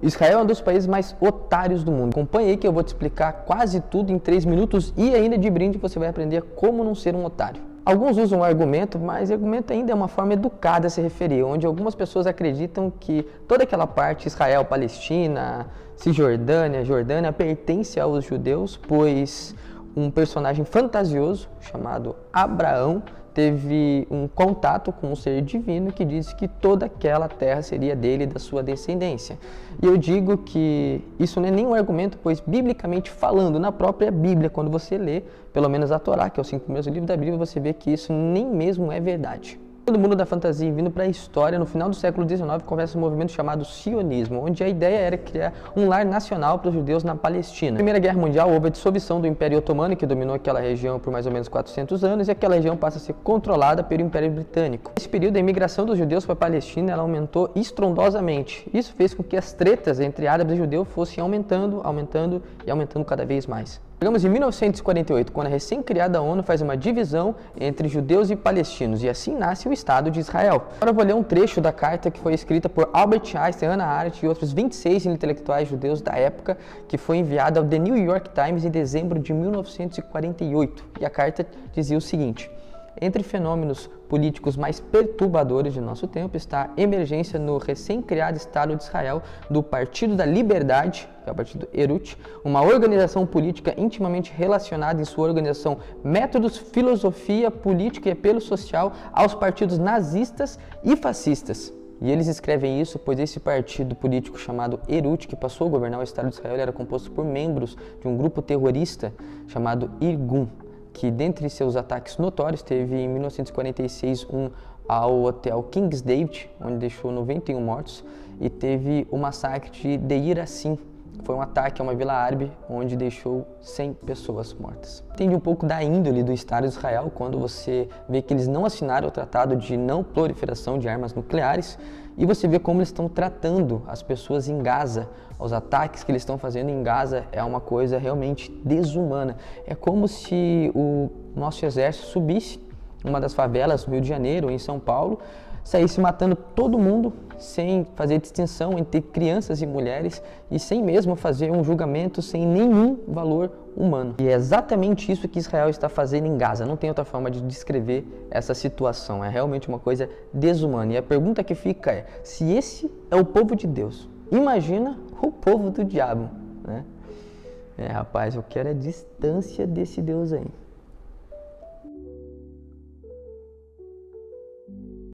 Israel é um dos países mais otários do mundo. Acompanhe aí que eu vou te explicar quase tudo em 3 minutos e ainda de brinde você vai aprender como não ser um otário. Alguns usam o argumento, mas o argumento ainda é uma forma educada a se referir, onde algumas pessoas acreditam que toda aquela parte, Israel, Palestina, Cisjordânia, Jordânia, pertence aos judeus, pois um personagem fantasioso chamado Abraão teve um contato com um ser divino que disse que toda aquela terra seria dele e da sua descendência. E eu digo que isso não é nenhum argumento, pois biblicamente falando, na própria Bíblia, quando você lê, pelo menos a Torá, que é os 5 primeiros livros da Bíblia, você vê que isso nem mesmo é verdade. Todo mundo da fantasia vindo para a história, no final do século XIX, começa um movimento chamado sionismo, onde a ideia era criar um lar nacional para os judeus na Palestina. Na Primeira Guerra Mundial houve a dissolução do Império Otomano, que dominou aquela região por mais ou menos 400 anos, e aquela região passa a ser controlada pelo Império Britânico. Nesse período, a imigração dos judeus para a Palestina ela aumentou estrondosamente. Isso fez com que as tretas entre árabes e judeus fossem aumentando cada vez mais. Chegamos em 1948, quando a recém-criada ONU faz uma divisão entre judeus e palestinos, e assim nasce o Estado de Israel. Agora eu vou ler um trecho da carta que foi escrita por Albert Einstein, Hannah Arendt e outros 26 intelectuais judeus da época, que foi enviada ao The New York Times em dezembro de 1948. E a carta dizia o seguinte: entre fenômenos políticos mais perturbadores de nosso tempo está a emergência no recém-criado Estado de Israel do Partido da Liberdade, que é o Partido Herut, uma organização política intimamente relacionada em sua organização, métodos, filosofia, política e apelo social aos partidos nazistas e fascistas. E eles escrevem isso pois esse partido político chamado Herut, que passou a governar o Estado de Israel, era composto por membros de um grupo terrorista chamado Irgun, que dentre seus ataques notórios teve em 1946 um ao hotel Kings David, onde deixou 91 mortos, e teve o massacre de Deir Yassin, foi um ataque a uma vila árabe onde deixou 100 pessoas mortas. Entende um pouco da índole do Estado de Israel quando você vê que eles não assinaram o Tratado de Não Proliferação de Armas Nucleares e você vê como eles estão tratando as pessoas em Gaza. Os ataques que eles estão fazendo em Gaza é uma coisa realmente desumana. É como se o nosso exército subisse uma das favelas no Rio de Janeiro ou em São Paulo, saísse matando todo mundo sem fazer distinção entre crianças e mulheres e sem mesmo fazer um julgamento sem nenhum valor humano. E é exatamente isso que Israel está fazendo em Gaza. Não tem outra forma de descrever essa situação. É realmente uma coisa desumana. E a pergunta que fica é, se esse é o povo de Deus, imagina o povo do diabo, né? Rapaz, eu quero a distância desse Deus aí.